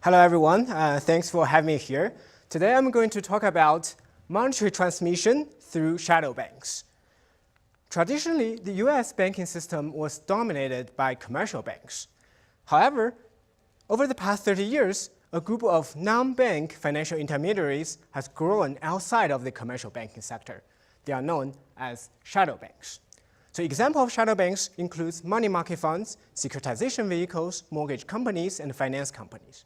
Hello, everyone. Thanks for having me here. Today, I'm going to talk about monetary transmission through shadow banks. Traditionally, the US banking system was dominated by commercial banks. However, over the past 30 years, a group of non-bank financial intermediaries has grown outside of the commercial banking sector. They are known as shadow banks. So example of shadow banks includes money market funds, securitization vehicles, mortgage companies, and finance companies.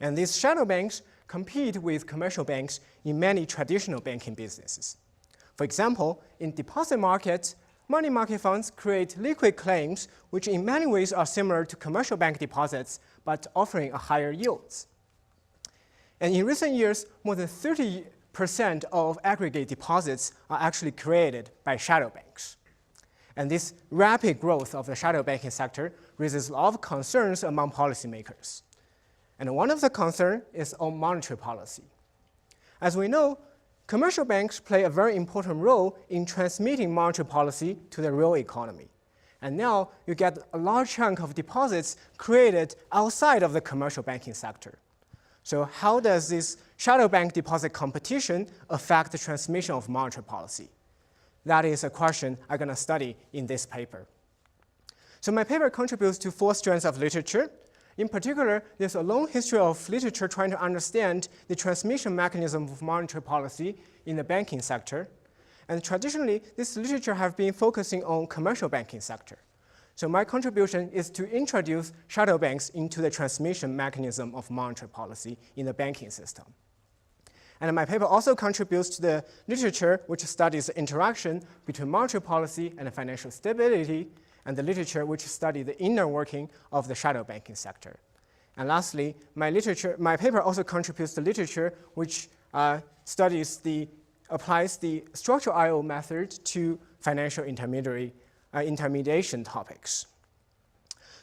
And these shadow banks compete with commercial banks in many traditional banking businesses. For example, in deposit markets, money market funds create liquid claims which in many ways are similar to commercial bank deposits but offering a higher yields. And in recent years, more than 30% of aggregate deposits are actually created by shadow banks. And this rapid growth of the shadow banking sector raises a lot of concerns among policymakers. And one of the concerns is on monetary policy. As we know, commercial banks play a very important role in transmitting monetary policy to the real economy. And now you get a large chunk of deposits created outside of the commercial banking sector. So how does this shadow bank deposit competition affect the transmission of monetary policy? That is a question I'm going to study in this paper. So my paper contributes to 4 strands of literature. In particular, there's a long history of literature trying to understand the transmission mechanism of monetary policy in the banking sector. And traditionally, this literature has been focusing on commercial banking sector. So my contribution is to introduce shadow banks into the transmission mechanism of monetary policy in the banking system. And my paper also contributes to the literature which studies the interaction between monetary policy and financial stability, and the literature which studies the inner working of the shadow banking sector. And lastly, my paper also contributes to literature which applies the structural I/O method to financial intermediation topics.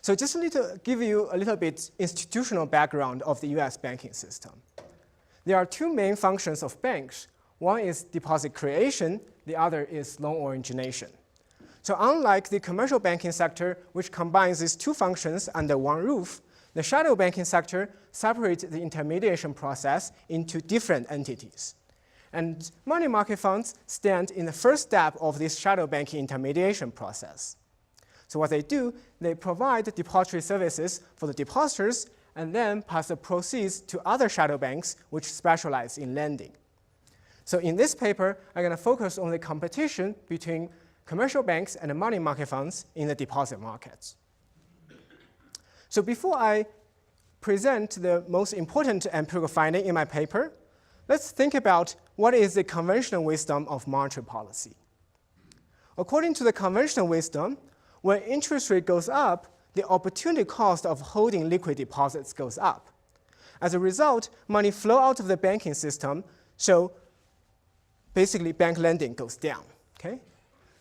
So just need to give you a little bit institutional background of the US banking system. There are 2 main functions of banks. One is deposit creation, the other is loan origination. So unlike the commercial banking sector, which combines these 2 functions under one roof, the shadow banking sector separates the intermediation process into different entities. And money market funds stand in the first step of this shadow banking intermediation process. So what they do, they provide depository services for the depositors and then pass the proceeds to other shadow banks which specialize in lending. So in this paper, I'm going to focus on the competition between commercial banks and the money market funds in the deposit markets. So before I present the most important empirical finding in my paper, let's think about what is the conventional wisdom of monetary policy. According to the conventional wisdom, when interest rate goes up, the opportunity cost of holding liquid deposits goes up. As a result, money flow out of the banking system, so basically bank lending goes down. Okay?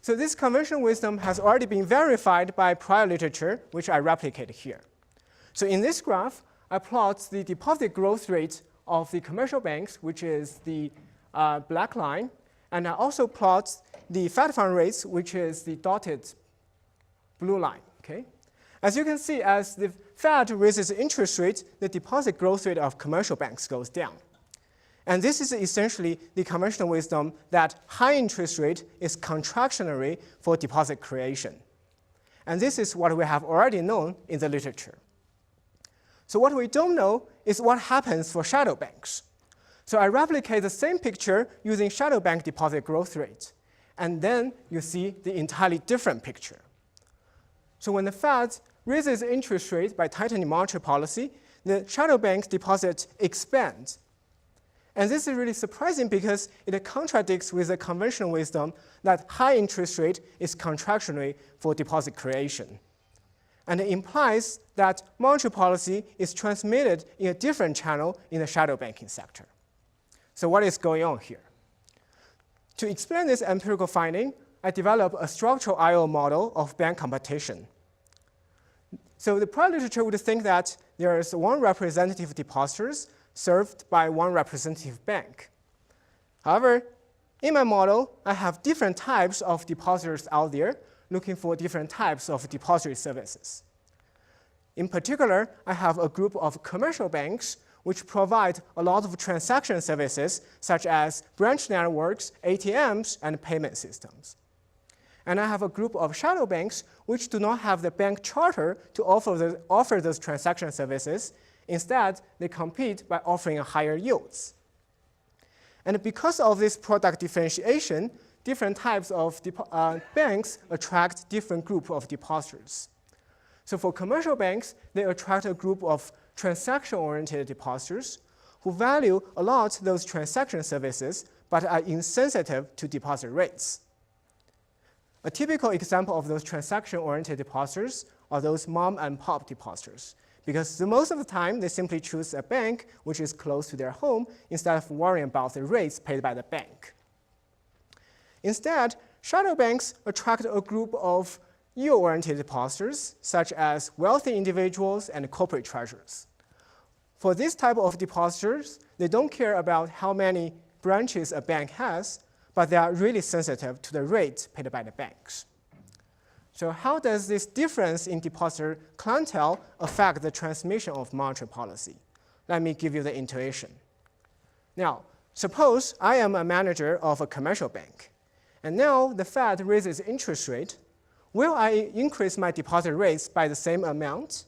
So this conventional wisdom has already been verified by prior literature, which I replicate here. So in this graph, I plot the deposit growth rate of the commercial banks, which is the black line, and I also plot the Fed fund rates, which is the dotted blue line. Okay? As you can see, as the Fed raises interest rate, the deposit growth rate of commercial banks goes down. And this is essentially the conventional wisdom that high interest rate is contractionary for deposit creation. And this is what we have already known in the literature. So what we don't know is what happens for shadow banks. So I replicate the same picture using shadow bank deposit growth rate. And then you see the entirely different picture. So when the Fed raises interest rates by tightening monetary policy, the shadow bank deposit expands. And this is really surprising because it contradicts with the conventional wisdom that high interest rate is contractionary for deposit creation. And it implies that monetary policy is transmitted in a different channel in the shadow banking sector. So what is going on here? To explain this empirical finding, I developed a structural I/O model of bank competition. So the prior literature would think that there is one representative depositors served by one representative bank. However, in my model, I have different types of depositors out there looking for different types of depository services. In particular, I have a group of commercial banks which provide a lot of transaction services, such as branch networks, ATMs, and payment systems. And I have a group of shadow banks which do not have the bank charter to offer those transaction services. Instead, they compete by offering higher yields. And because of this product differentiation, different types of banks attract different group of depositors. So for commercial banks, they attract a group of transaction-oriented depositors who value a lot those transaction services but are insensitive to deposit rates. A typical example of those transaction-oriented depositors are those mom and pop depositors, because most of the time they simply choose a bank which is close to their home instead of worrying about the rates paid by the bank. Instead, shadow banks attract a group of yield-oriented depositors, such as wealthy individuals and corporate treasurers. For this type of depositors, they don't care about how many branches a bank has, but they are really sensitive to the rate paid by the banks. So how does this difference in depositor clientele affect the transmission of monetary policy? Let me give you the intuition. Now, suppose I am a manager of a commercial bank, and now the Fed raises interest rate. Will I increase my deposit rates by the same amount?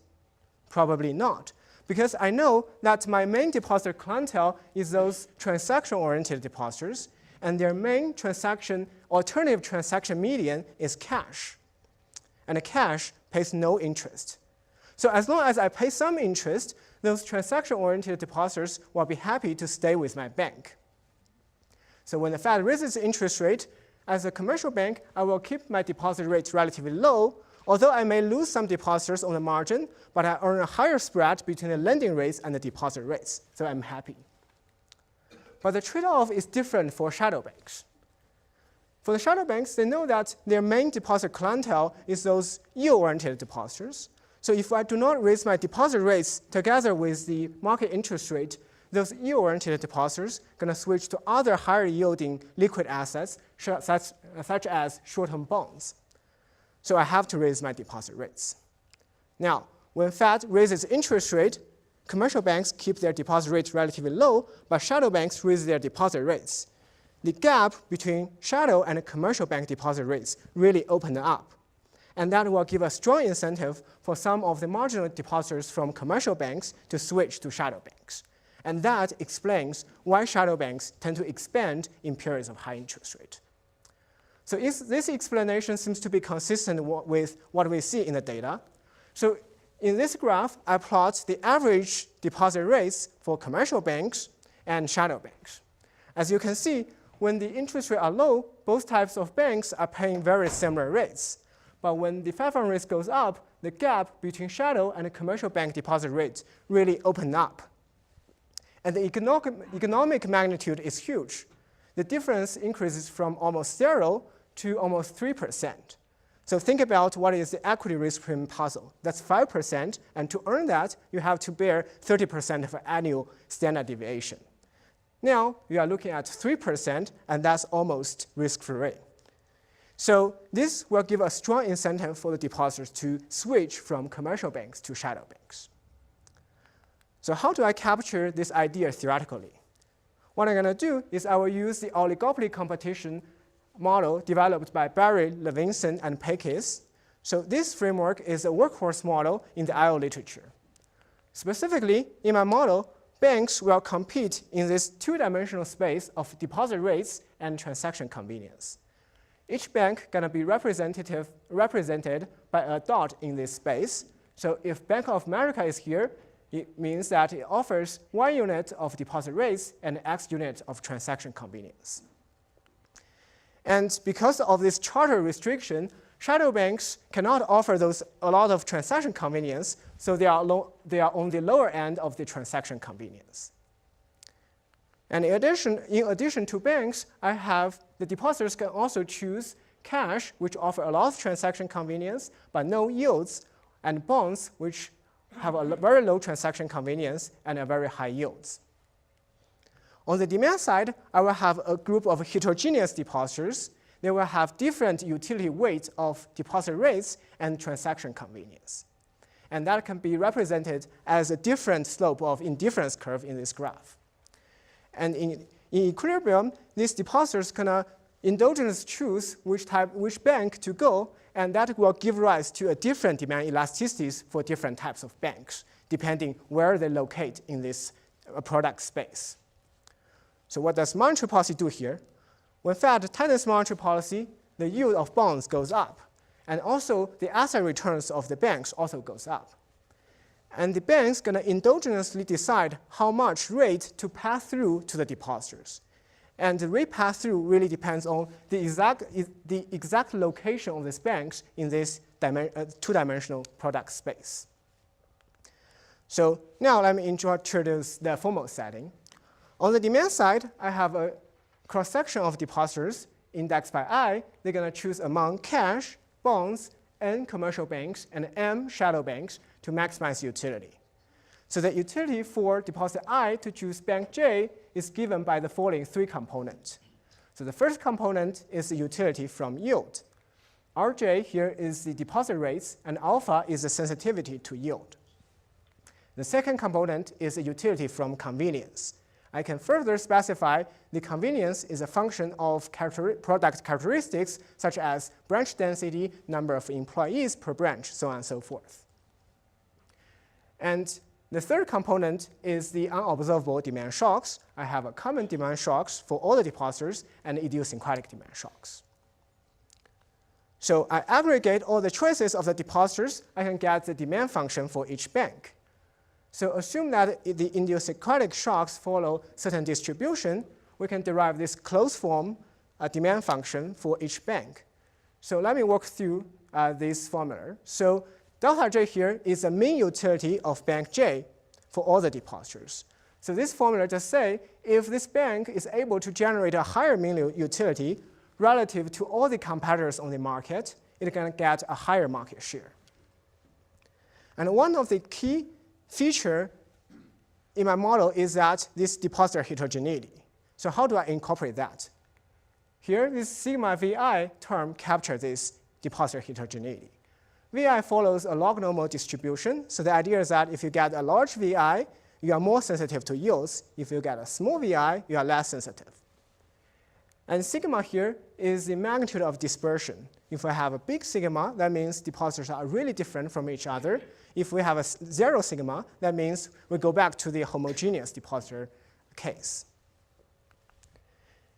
Probably not, because I know that my main depositor clientele is those transaction-oriented depositors, and their main alternative transaction medium is cash. And cash pays no interest. So as long as I pay some interest, those transaction-oriented depositors will be happy to stay with my bank. So when the Fed raises the interest rate, as a commercial bank, I will keep my deposit rates relatively low, although I may lose some depositors on the margin, but I earn a higher spread between the lending rates and the deposit rates, so I'm happy. But the trade-off is different for shadow banks. For the shadow banks, they know that their main deposit clientele is those yield-oriented depositors. So if I do not raise my deposit rates together with the market interest rate, those yield-oriented depositors are going to switch to other higher-yielding liquid assets, such as short-term bonds. So I have to raise my deposit rates. Now, when Fed raises interest rate, commercial banks keep their deposit rates relatively low, but shadow banks raise their deposit rates. The gap between shadow and commercial bank deposit rates really opened up. And that will give a strong incentive for some of the marginal depositors from commercial banks to switch to shadow banks. And that explains why shadow banks tend to expand in periods of high interest rate. So this explanation seems to be consistent with what we see in the data. So in this graph, I plot the average deposit rates for commercial banks and shadow banks. As you can see, when the interest rates are low, both types of banks are paying very similar rates. But when the Fed fund rate goes up, the gap between shadow and commercial bank deposit rates really open up. And the economic magnitude is huge. The difference increases from almost 0 to almost 3%. So think about what is the equity risk premium puzzle. That's 5%, and to earn that, you have to bear 30% of annual standard deviation. Now, you are looking at 3%, and that's almost risk-free. So this will give a strong incentive for the depositors to switch from commercial banks to shadow banks. So how do I capture this idea theoretically? What I'm going to do is I will use the oligopoly competition model developed by Barry, Levinson, and Pekis. So this framework is a workhorse model in the IO literature. Specifically, in my model, banks will compete in this two-dimensional space of deposit rates and transaction convenience. Each bank is going to be represented by a dot in this space. So if Bank of America is here, it means that it offers 1 unit of deposit rates and X unit of transaction convenience. And because of this charter restriction, shadow banks cannot offer a lot of transaction convenience, so they are on the lower end of the transaction convenience. And in addition to banks, the depositors can also choose cash, which offer a lot of transaction convenience, but no yields, and bonds, which have a very low transaction convenience and a very high yields. On the demand side, I will have a group of heterogeneous depositors. They will have different utility weights of deposit rates and transaction convenience. And that can be represented as a different slope of indifference curve in this graph. And in equilibrium, these depositors can endogenously choose which bank to go, and that will give rise to a different demand elasticities for different types of banks, depending where they locate in this product space. So what does monetary policy do here? When Fed tightens monetary policy, the yield of bonds goes up, and also the asset returns of the banks also goes up. And the bank's going to endogenously decide how much rate to pass through to the depositors. And the rate pass-through really depends on the exact location of these banks in this two-dimensional product space. So now let me introduce the formal setting. On the demand side, I have a cross-section of depositors indexed by I. They're going to choose among cash, bonds, N commercial banks, and M shadow banks to maximize utility. So the utility for depositor I to choose bank J is given by the following three components. So the first component is the utility from yield. Rj here is the deposit rates, and alpha is the sensitivity to yield. The second component is the utility from convenience. I can further specify the convenience is a function of product characteristics such as branch density, number of employees per branch, so on and so forth. And the third component is the unobservable demand shocks. I have a common demand shocks for all the depositors and idiosyncratic demand shocks. So I aggregate all the choices of the depositors. I can get the demand function for each bank. So assume that the idiosyncratic shocks follow certain distribution, we can derive this closed form demand function for each bank. So let me walk through this formula. So delta J here is the mean utility of bank J for all the depositors. So this formula just say if this bank is able to generate a higher mean utility relative to all the competitors on the market, it can get a higher market share. And one of the key features in my model is that this depositor heterogeneity. So how do I incorporate that? Here, this sigma Vi term captures this depositor heterogeneity. Vi follows a log normal distribution. So the idea is that if you get a large Vi, you are more sensitive to yields. If you get a small Vi, you are less sensitive. And sigma here is the magnitude of dispersion. If we have a big sigma, that means depositors are really different from each other. If we have a 0 sigma, that means we go back to the homogeneous depositor case.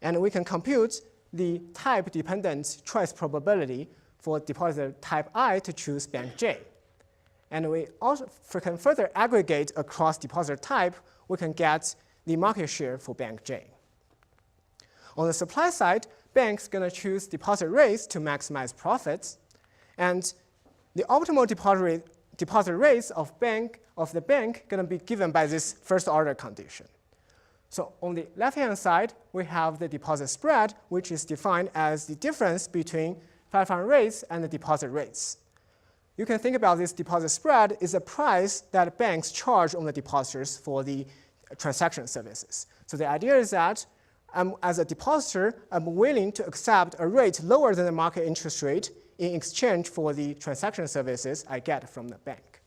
And we can compute the type-dependent choice probability for depositor type I to choose bank J. And we also can further aggregate across depositor type, we can get the market share for bank J. On the supply side, banks going to choose deposit rates to maximize profits. And the optimal deposit rates of the bank going to be given by this first order condition. So on the left-hand side, we have the deposit spread, which is defined as the difference between Fed fund rates and the deposit rates. You can think about this deposit spread is a price that banks charge on the depositors for the transaction services. So the idea is that as a depositor, I'm willing to accept a rate lower than the market interest rate in exchange for the transaction services I get from the bank.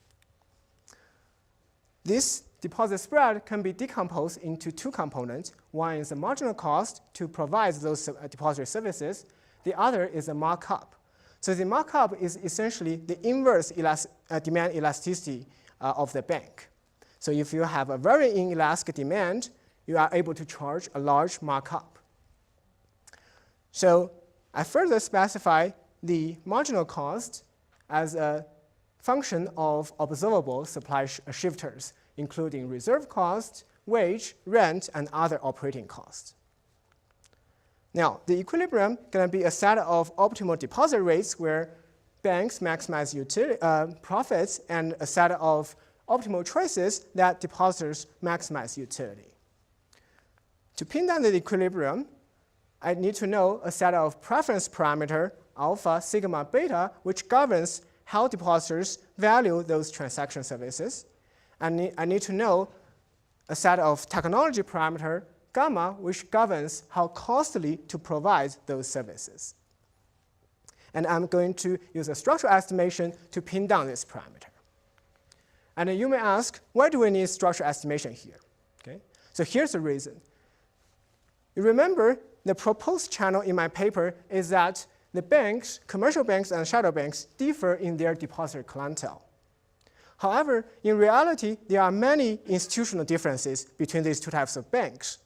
This deposit spread can be decomposed into two components. One is the marginal cost to provide those depository services. The other is a markup. So the markup is essentially the inverse demand elasticity of the bank. So if you have a very inelastic demand, you are able to charge a large markup. So I further specify the marginal cost as a function of observable supply shifters, including reserve cost, wage, rent, and other operating costs. Now, the equilibrium is going to be a set of optimal deposit rates where banks maximize profits and a set of optimal choices that depositors maximize utility. To pin down the equilibrium, I need to know a set of preference parameter, alpha, sigma, beta, which governs how depositors value those transaction services. And I need to know a set of technology parameter, gamma, which governs how costly to provide those services. And I'm going to use a structural estimation to pin down this parameter. And you may ask, why do we need structural estimation here? Okay? So here's the reason. You remember the proposed channel in my paper is that the banks, commercial banks and shadow banks, differ in their depositor clientele. However, in reality, there are many institutional differences between these two types of banks.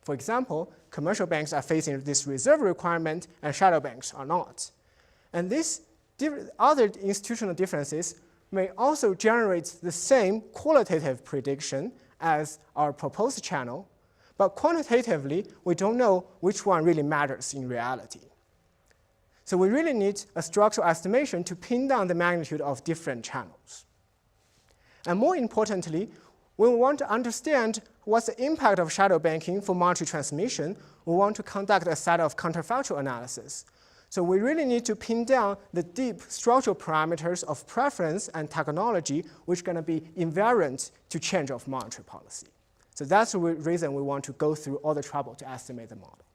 For example, commercial banks are facing this reserve requirement and shadow banks are not. And these other institutional differences may also generate the same qualitative prediction as our proposed channel, but quantitatively, we don't know which one really matters in reality. So we really need a structural estimation to pin down the magnitude of different channels. And more importantly, when we want to understand what's the impact of shadow banking for monetary transmission, we want to conduct a set of counterfactual analysis. So we really need to pin down the deep structural parameters of preference and technology, which are going to be invariant to change of monetary policy. So that's the reason we want to go through all the trouble to estimate the model.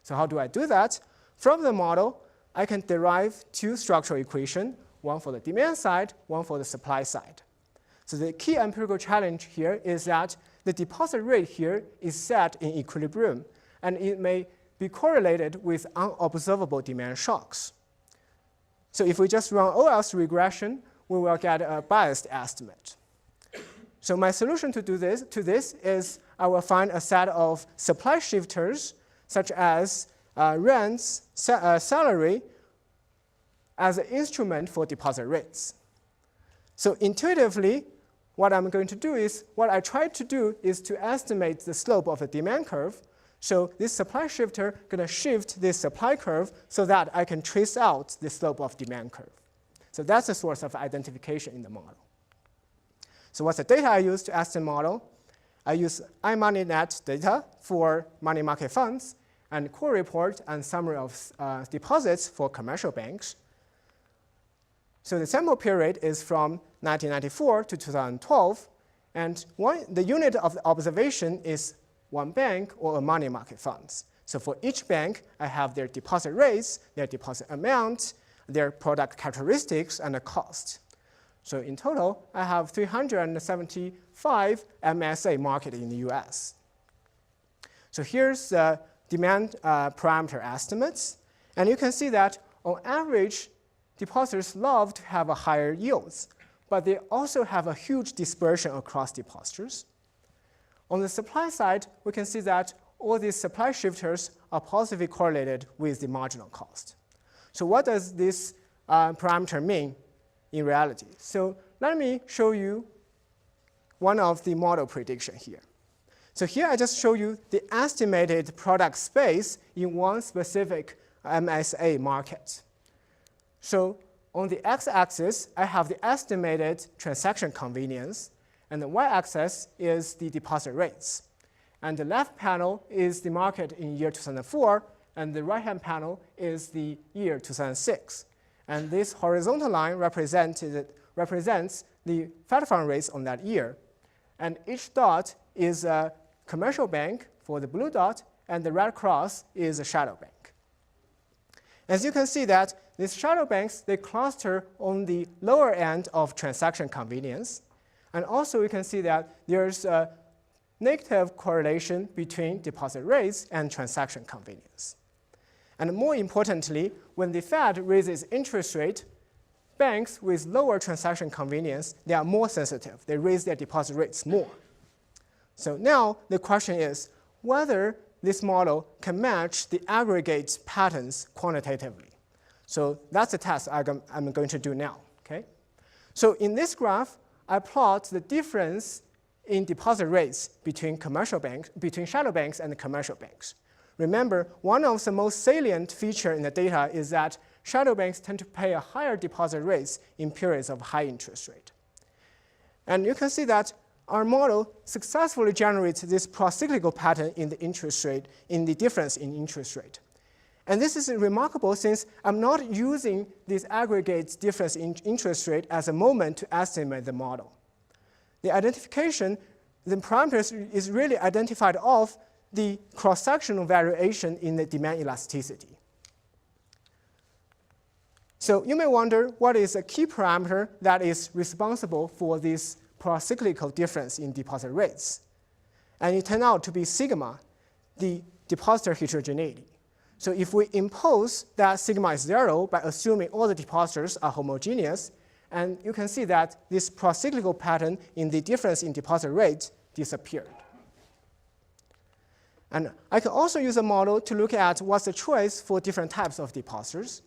So how do I do that? From the model, I can derive two structural equations, one for the demand side, one for the supply side. So the key empirical challenge here is that the deposit rate here is set in equilibrium, and it may be correlated with unobservable demand shocks. So if we just run OL's regression, we will get a biased estimate. So my solution to this is I will find a set of supply shifters, such as rents, salary, as an instrument for deposit rates. So intuitively, what I'm going to do is, what I try to do is to estimate the slope of the demand curve. So this supply shifter going to shift this supply curve so that I can trace out the slope of demand curve. So that's the source of identification in the model. So what's the data I use to estimate the model? I use iMoneyNet data for money market funds and core report and summary of deposits for commercial banks. So the sample period is from 1994 to 2012, and the unit of the observation is one bank or a money market funds. So for each bank, I have their deposit rates, their deposit amount, their product characteristics, and the cost. So in total, I have 375 MSA market in the US. So here's the demand parameter estimates. And you can see that on average, depositors love to have a higher yields, but they also have a huge dispersion across depositors. On the supply side, we can see that all these supply shifters are positively correlated with the marginal cost. So what does this parameter mean in reality? So let me show you one of the model prediction here. So here I just show you the estimated product space in one specific MSA market. So on the x-axis, I have the estimated transaction convenience, and the y-axis is the deposit rates. And the left panel is the market in year 2004, and the right-hand panel is the year 2006. And this horizontal line represents the Fed fund rates on that year. And each dot is a commercial bank for the blue dot, and the red cross is a shadow bank. As you can see that these shadow banks, they cluster on the lower end of transaction convenience. And also you can see that there's a negative correlation between deposit rates and transaction convenience. And more importantly, when the Fed raises interest rate, banks with lower transaction convenience, they are more sensitive. They raise their deposit rates more. So now the question is whether this model can match the aggregate patterns quantitatively. So that's the task I'm going to do now. Okay? So in this graph, I plot the difference in deposit rates between shadow banks and the commercial banks. Remember, one of the most salient features in the data is that shadow banks tend to pay a higher deposit rates in periods of high interest rate. And you can see that our model successfully generates this procyclical pattern in the interest rate, in the difference in interest rate. And this is remarkable since I'm not using this aggregate difference in interest rate as a moment to estimate the model. The identification, the parameters is really identified off the cross-sectional variation in the demand elasticity. So you may wonder what is a key parameter that is responsible for this procyclical difference in deposit rates. And it turned out to be sigma, the depositor heterogeneity. So if we impose that sigma is 0 by assuming all the depositors are homogeneous, and you can see that this procyclical pattern in the difference in deposit rate disappeared. And I can also use a model to look at what's the choice for different types of depositors.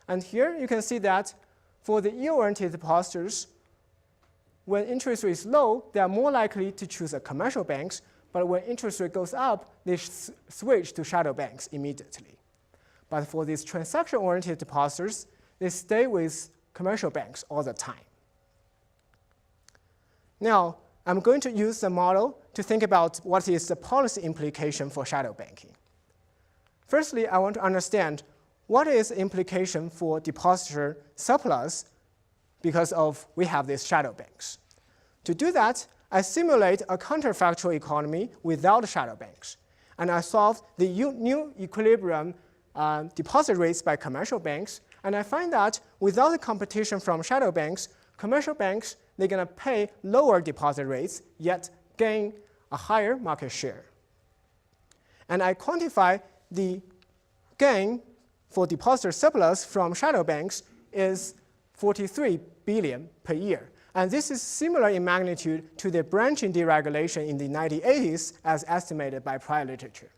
And here you can see that for the yield-oriented depositors, when interest rate is low, they are more likely to choose a commercial banks, but when interest rate goes up, they switch to shadow banks immediately. But for these transaction-oriented depositors, they stay with commercial banks all the time. Now, I'm going to use the model to think about what is the policy implication for shadow banking. Firstly, I want to understand what is the implication for depositor surplus because we have these shadow banks. To do that, I simulate a counterfactual economy without shadow banks. And I solve the new equilibrium deposit rates by commercial banks. And I find that without the competition from shadow banks, commercial banks, they're going to pay lower deposit rates, yet gain a higher market share. And I quantify the gain for depositor surplus from shadow banks is 43 billion per year. And this is similar in magnitude to the branching deregulation in the 1980s as estimated by prior literature.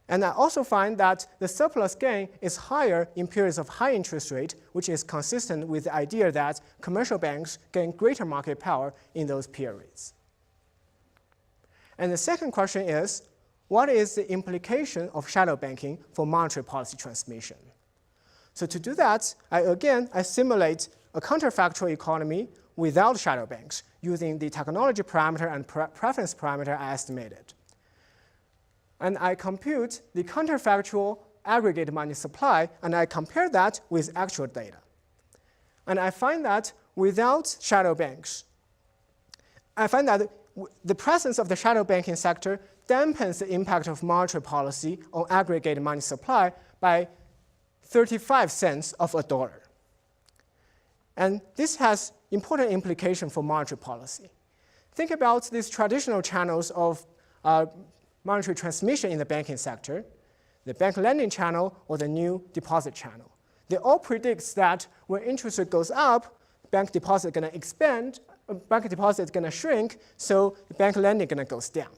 And I also find that the surplus gain is higher in periods of high interest rate, which is consistent with the idea that commercial banks gain greater market power in those periods. And the second question is, what is the implication of shadow banking for monetary policy transmission? So to do that, I simulate a counterfactual economy without shadow banks using the technology parameter and preference parameter I estimated. And I compute the counterfactual aggregate money supply, and I compare that with actual data. And I find that without shadow banks, I find that the presence of the shadow banking sector dampens the impact of monetary policy on aggregate money supply by 35 cents of a dollar. And this has important implication for monetary policy. Think about these traditional channels of monetary transmission in the banking sector, the bank lending channel or the new deposit channel. They all predict that when interest rate goes up, bank deposit is going to expand, bank deposit is going to shrink, so the bank lending is going to go down.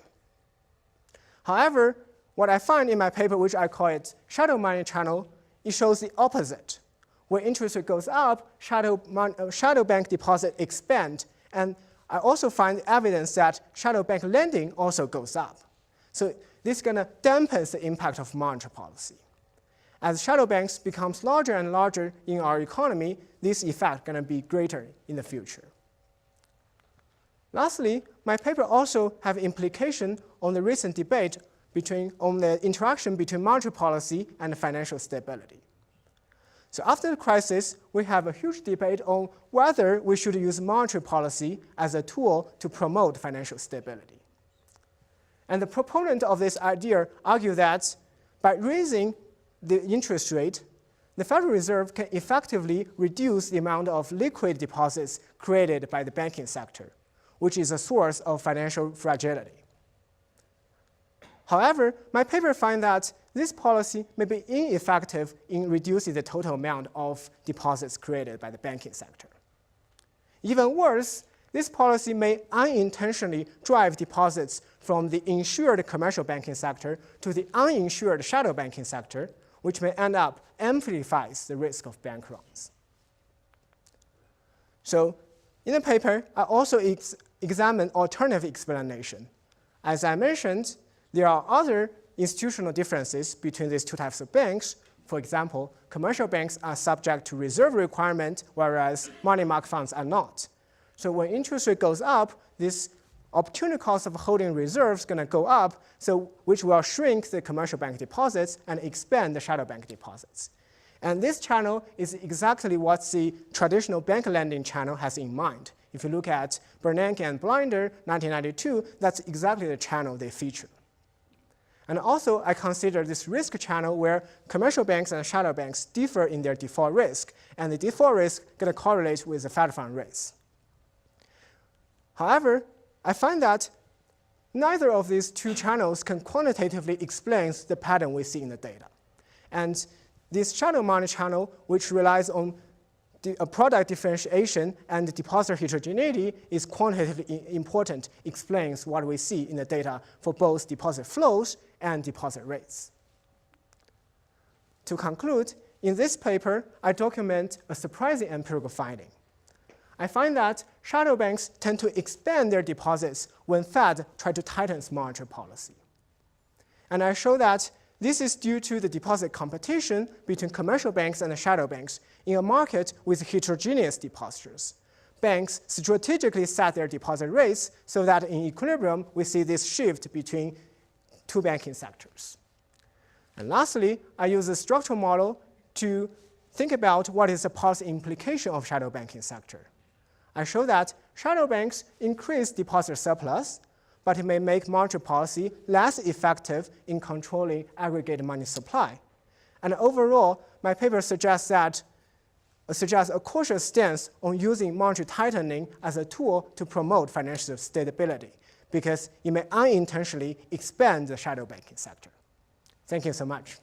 However, what I find in my paper, which I call it shadow money channel, it shows the opposite. When interest rate goes up, shadow bank deposit expand, and I also find evidence that shadow bank lending also goes up. So this is going to dampen the impact of monetary policy. As shadow banks becomes larger and larger in our economy, this effect is going to be greater in the future. Lastly, my paper also have implication on the recent debate on the interaction between monetary policy and financial stability. So after the crisis, we have a huge debate on whether we should use monetary policy as a tool to promote financial stability. And the proponent of this idea argue that by raising the interest rate, the Federal Reserve can effectively reduce the amount of liquid deposits created by the banking sector, which is a source of financial fragility. However, my paper finds that this policy may be ineffective in reducing the total amount of deposits created by the banking sector. Even worse, this policy may unintentionally drive deposits from the insured commercial banking sector to the uninsured shadow banking sector, which may end up amplifies the risk of bank runs. So in the paper, I also examine alternative explanation. As I mentioned, there are other institutional differences between these two types of banks. For example, commercial banks are subject to reserve requirement, whereas money market funds are not. So when interest rate goes up, this opportunity cost of holding reserves is going to go up, so which will shrink the commercial bank deposits and expand the shadow bank deposits. And this channel is exactly what the traditional bank lending channel has in mind. If you look at Bernanke and Blinder, 1992, that's exactly the channel they feature. And also, I consider this risk channel where commercial banks and shadow banks differ in their default risk, and the default risk is going to correlate with the Fed fund rates. However, I find that neither of these two channels can quantitatively explain the pattern we see in the data. And this shadow money channel, which relies on product differentiation and depositor heterogeneity, is quantitatively important, explains what we see in the data for both deposit flows and deposit rates. To conclude, in this paper, I document a surprising empirical finding. I find that shadow banks tend to expand their deposits when Fed try to tighten its monetary policy. And I show that this is due to the deposit competition between commercial banks and the shadow banks in a market with heterogeneous depositors. Banks strategically set their deposit rates so that in equilibrium, we see this shift between two banking sectors. And lastly, I use a structural model to think about what is the policy implication of shadow banking sector. I show that shadow banks increase depositor surplus, but it may make monetary policy less effective in controlling aggregate money supply. And overall, my paper suggests a cautious stance on using monetary tightening as a tool to promote financial stability, because it may unintentionally expand the shadow banking sector. Thank you so much.